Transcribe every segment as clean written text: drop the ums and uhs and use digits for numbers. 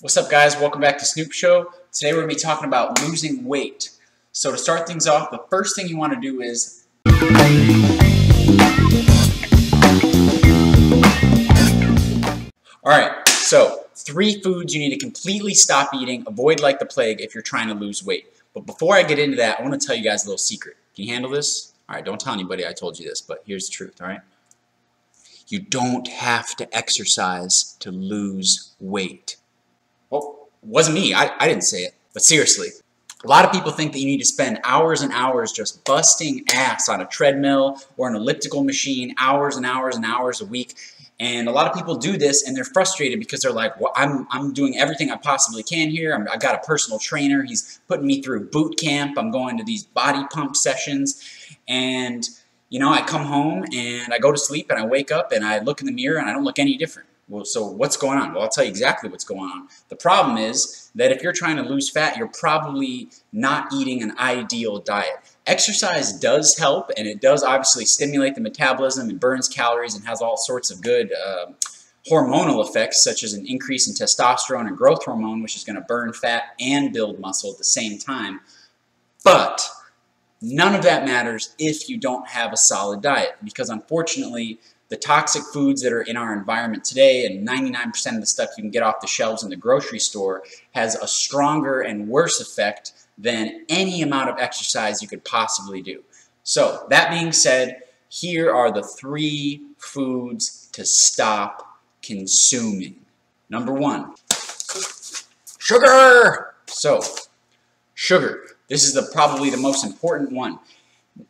What's up, guys? Welcome back to Snoopshow. Today we're going to be talking about losing weight. So to start things off, the first thing you want to do is alright, so 3 foods you need to completely stop eating, avoid like the plague if you're trying to lose weight. But before I get into that, I want to tell you guys a little secret. Can you handle this? Alright, don't tell anybody I told you this, but here's the truth, alright? You don't have to exercise to lose weight. Well, it wasn't me. I didn't say it. But seriously, a lot of people think that you need to spend hours and hours just busting ass on a treadmill or an elliptical machine, hours and hours and hours a week. And a lot of people do this and they're frustrated because they're like, well, I'm doing everything I possibly can here. I've got a personal trainer. He's putting me through boot camp. I'm going to these body pump sessions. And, you know, I come home and I go to sleep and I wake up and I look in the mirror and I don't look any different. Well, so what's going on? Well, I'll tell you exactly what's going on. The problem is that if you're trying to lose fat, you're probably not eating an ideal diet. Exercise does help, and it does obviously stimulate the metabolism and burns calories and has all sorts of good hormonal effects, such as an increase in testosterone and growth hormone, which is going to burn fat and build muscle at the same time. But none of that matters if you don't have a solid diet, because unfortunately, the toxic foods that are in our environment today, and 99% of the stuff you can get off the shelves in the grocery store, has a stronger and worse effect than any amount of exercise you could possibly do. So, that being said, here are the 3 foods to stop consuming. Number 1, sugar! So, sugar. This is probably the most important one.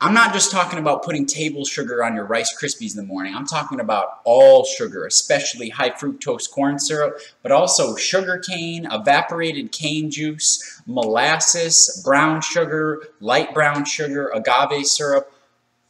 I'm not just talking about putting table sugar on your Rice Krispies in the morning. I'm talking about all sugar, especially high fructose corn syrup, but also sugar cane, evaporated cane juice, molasses, brown sugar, light brown sugar, agave syrup,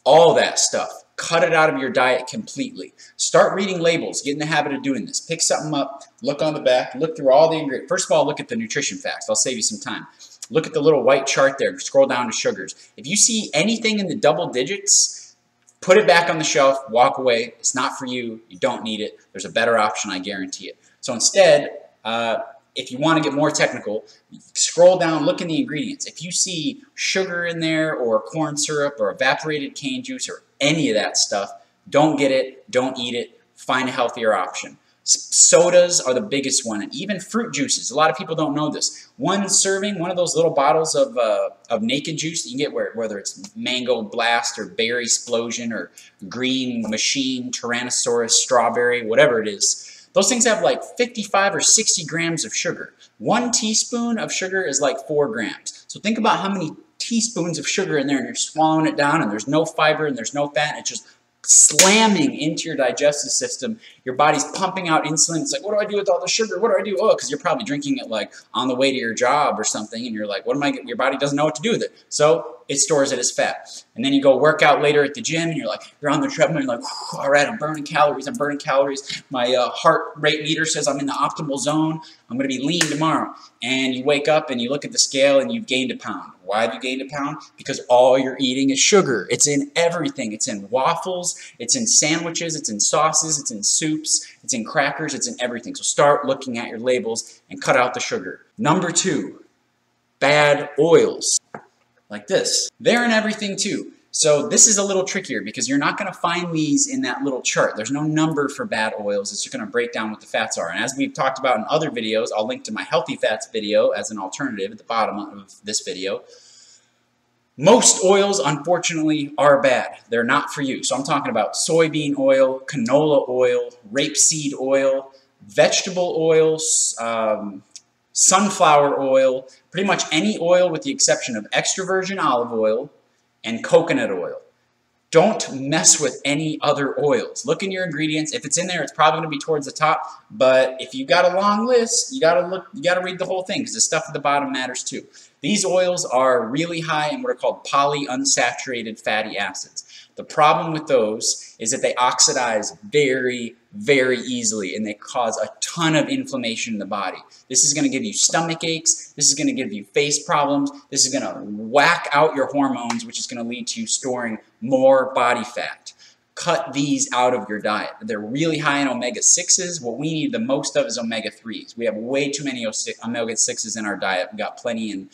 all that stuff. Cut it out of your diet completely. Start reading labels. Get in the habit of doing this. Pick something up, look on the back, look through all the ingredients. First of all, look at the nutrition facts. I'll save you some time. Look at the little white chart there. Scroll down to sugars. If you see anything in the double digits, put it back on the shelf, walk away. It's not for you. You don't need it. There's a better option, I guarantee it. So instead, if you want to get more technical, scroll down, look in the ingredients. If you see sugar in there or corn syrup or evaporated cane juice or any of that stuff, don't get it, don't eat it, find a healthier option. Sodas are the biggest one, and even fruit juices. A lot of people don't know this. One serving, one of those little bottles of naked juice that you can get, whether it's Mango Blast or Berry Explosion or Green Machine, Tyrannosaurus, Strawberry, whatever it is. Those things have like 55 or 60 grams of sugar. 1 teaspoon of sugar is like 4 grams. So think about how many teaspoons of sugar in there, and you're swallowing it down, and there's no fiber and there's no fat, and it's just slamming into your digestive system. Your body's pumping out insulin. It's like, what do I do with all the sugar? What do I do? Oh, because you're probably drinking it like on the way to your job or something, and you're like, what am I getting? Your body doesn't know what to do with it. So it stores it as fat. And then you go work out later at the gym, and you're like, you're on the treadmill, and you're like, all right, I'm burning calories, My heart rate meter says I'm in the optimal zone. I'm going to be lean tomorrow. And you wake up and you look at the scale and you've gained a pound. Why have you gained a pound? Because all you're eating is sugar. It's in everything. It's in waffles, it's in sandwiches, it's in sauces, it's in soups, it's in crackers, it's in everything. So start looking at your labels and cut out the sugar. Number 2, bad oils. Like this. They're in everything too. So this is a little trickier because you're not going to find these in that little chart. There's no number for bad oils. It's just going to break down what the fats are. And as we've talked about in other videos, I'll link to my healthy fats video as an alternative at the bottom of this video. Most oils, unfortunately, are bad. They're not for you. So I'm talking about soybean oil, canola oil, rapeseed oil, vegetable oils, sunflower oil, pretty much any oil with the exception of extra virgin olive oil and coconut oil. Don't mess with any other oils. Look in your ingredients. If it's in there, it's probably going to be towards the top. But if you've got a long list, you got to read the whole thing because the stuff at the bottom matters too. These oils are really high in what are called polyunsaturated fatty acids. The problem with those is that they oxidize very, very easily and they cause a ton of inflammation in the body. This is going to give you stomach aches. This is going to give you face problems. This is going to whack out your hormones, which is going to lead to you storing more body fat. cut these out of your diet. They're really high in omega-6s. What we need the most of is omega-3s. We have way too many omega-6s in our diet. We got plenty in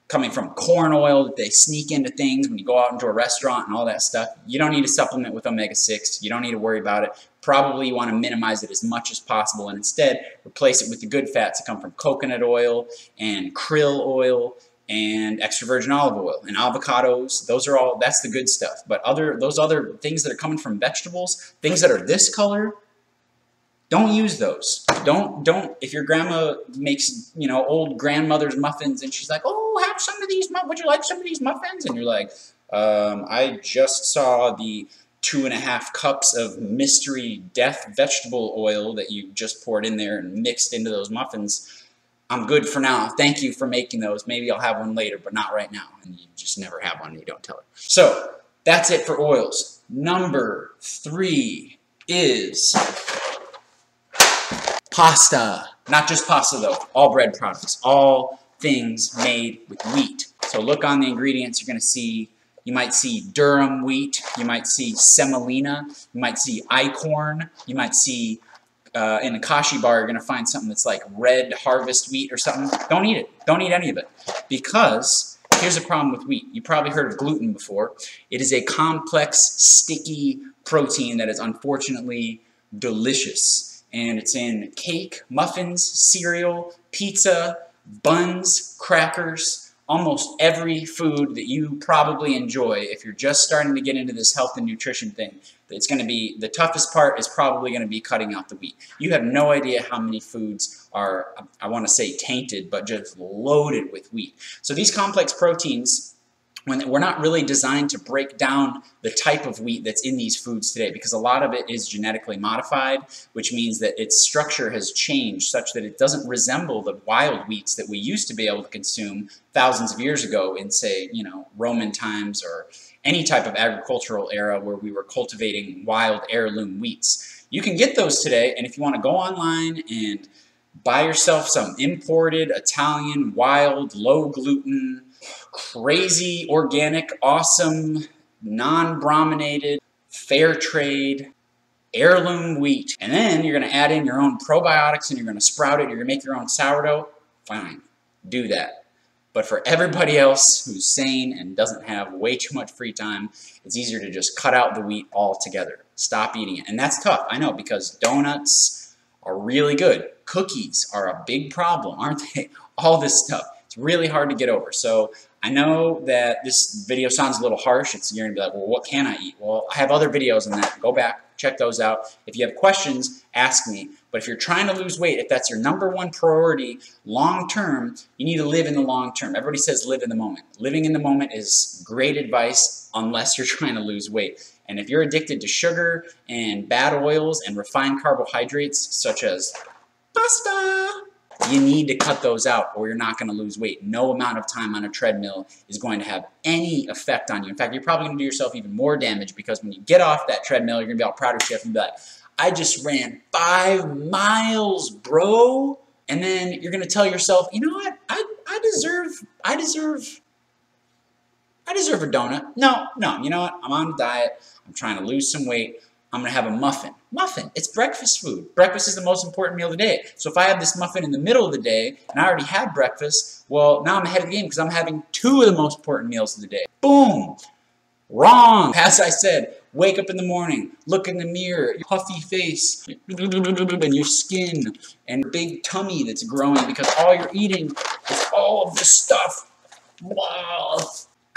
coming from corn oil that they sneak into things when you go out into a restaurant and all that stuff. You don't need to supplement with omega-6. You don't need to worry about it. Probably you want to minimize it as much as possible and instead replace it with the good fats that come from coconut oil and krill oil and extra virgin olive oil and avocados. Those are all, that's the good stuff. But those other things that are coming from vegetables, things that are this color, don't use those. Don't, if your grandma makes, you know, old grandmother's muffins and she's like, oh, have some of these, would you like some of these muffins? And you're like, I just saw the 2.5 cups of mystery death vegetable oil that you just poured in there and mixed into those muffins. I'm good for now. Thank you for making those. Maybe I'll have one later, but not right now. And you just never have one and you don't tell her. So that's it for oils. Number 3 is pasta. Not just pasta though, all bread products, all things made with wheat. So look on the ingredients, you're going to see, you might see durum wheat, you might see semolina, you might see eichhorn, you might see in a kashi bar, you're going to find something that's like red harvest wheat or something. Don't eat it. Don't eat any of it. Because here's the problem with wheat. You probably heard of gluten before. It is a complex, sticky protein that is unfortunately delicious. And it's in cake, muffins, cereal, pizza, buns, crackers, almost every food that you probably enjoy. If you're just starting to get into this health and nutrition thing, it's going to be, the toughest part is probably going to be cutting out the wheat. You have no idea how many foods are, I want to say tainted, but just loaded with wheat. So these complex proteins, when we're not really designed to break down the type of wheat that's in these foods today, because a lot of it is genetically modified, which means that its structure has changed such that it doesn't resemble the wild wheats that we used to be able to consume thousands of years ago in, say, you know, Roman times or any type of agricultural era where we were cultivating wild heirloom wheats. You can get those today, and if you want to go online and buy yourself some imported Italian, wild, low gluten, crazy, organic, awesome, non-brominated, fair trade, heirloom wheat. And then you're going to add in your own probiotics and you're going to sprout it, you're going to make your own sourdough. Fine, do that. But for everybody else who's sane and doesn't have way too much free time, it's easier to just cut out the wheat altogether. Stop eating it. And that's tough, I know, because donuts are really good. Cookies are a big problem, aren't they? All this stuff. It's really hard to get over. So I know that this video sounds a little harsh. You're going to be like, well, what can I eat? Well, I have other videos on that. Go back, check those out. If you have questions, ask me. But if you're trying to lose weight, if that's your #1 priority long term, you need to live in the long term. Everybody says live in the moment. Living in the moment is great advice unless you're trying to lose weight. And if you're addicted to sugar and bad oils and refined carbohydrates such as pasta, you need to cut those out or you're not going to lose weight. No amount of time on a treadmill is going to have any effect on you. In fact, you're probably going to do yourself even more damage because when you get off that treadmill, you're going to be all proud of yourself and be like, I just ran 5 miles, bro. And then you're going to tell yourself, you know what? I deserve a donut. No, you know what? I'm on a diet. I'm trying to lose some weight. I'm going to have a muffin. Muffin, it's breakfast food. Breakfast is the most important meal of the day. So if I have this muffin in the middle of the day and I already had breakfast, well, now I'm ahead of the game because I'm having 2 of the most important meals of the day. Boom! Wrong! As I said, wake up in the morning, look in the mirror, your puffy face, and your skin, and big tummy that's growing because all you're eating is all of this stuff. Wow.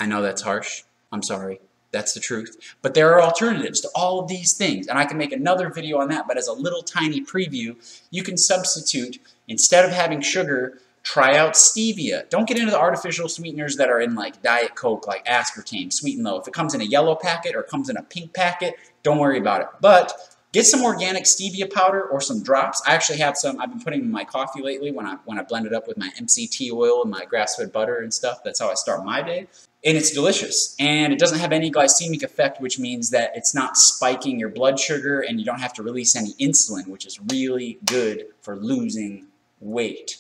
I know that's harsh. I'm sorry. That's the truth. But there are alternatives to all of these things. And I can make another video on that, but as a little tiny preview, you can substitute, instead of having sugar, try out stevia. Don't get into the artificial sweeteners that are in like Diet Coke, like aspartame, sweet and low. If it comes in a yellow packet or comes in a pink packet, don't worry about it. But get some organic stevia powder or some drops. I actually have some I've been putting in my coffee lately when I blend it up with my MCT oil and my grass-fed butter and stuff. That's how I start my day. And it's delicious. And it doesn't have any glycemic effect, which means that it's not spiking your blood sugar and you don't have to release any insulin, which is really good for losing weight.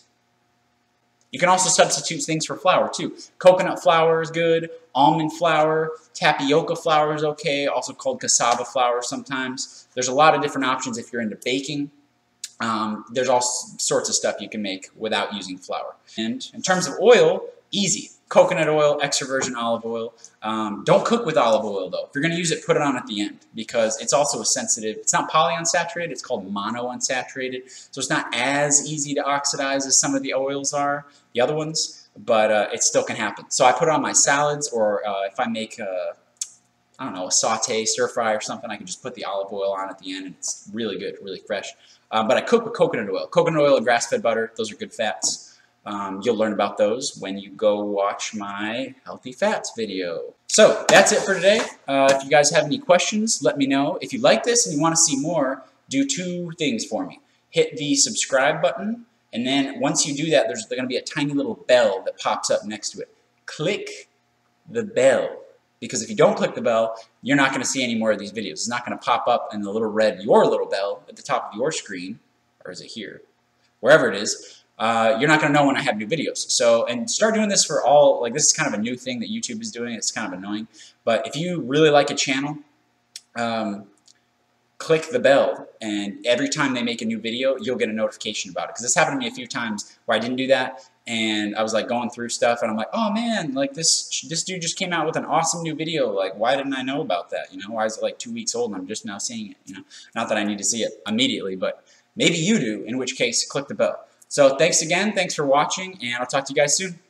You can also substitute things for flour too. Coconut flour is good, almond flour, tapioca flour is okay, also called cassava flour sometimes. There's a lot of different options if you're into baking. There's all sorts of stuff you can make without using flour. And in terms of oil, easy. Coconut oil, extra virgin olive oil. Don't cook with olive oil though. If you're going to use it, put it on at the end because it's also a sensitive, it's not polyunsaturated, it's called monounsaturated. So it's not as easy to oxidize as some of the oils are, the other ones, but it still can happen. So I put it on my salads, or if I make I don't know, a saute, stir fry or something, I can just put the olive oil on at the end and it's really good, really fresh. But I cook with coconut oil. Coconut oil and grass-fed butter, those are good fats. You'll learn about those when you go watch my healthy fats video. So that's it for today. If you guys have any questions, let me know. If you like this and you want to see more, do two things for me. Hit the subscribe button, and then once you do that, there's going to be a tiny little bell that pops up next to it. Click the bell, because if you don't click the bell, you're not going to see any more of these videos. It's not going to pop up in the little red your little bell at the top of your screen, or is it here? Wherever it is. You're not going to know when I have new videos. So, and start doing this for all, like this is kind of a new thing that YouTube is doing. It's kind of annoying. But if you really like a channel, click the bell, and every time they make a new video, you'll get a notification about it. Because this happened to me a few times where I didn't do that, and I was like going through stuff, and I'm like, oh man, like this dude just came out with an awesome new video. Like, why didn't I know about that? You know, why is it like 2 weeks old and I'm just now seeing it? You know, not that I need to see it immediately, but maybe you do, in which case, click the bell. So thanks again, thanks for watching, and I'll talk to you guys soon.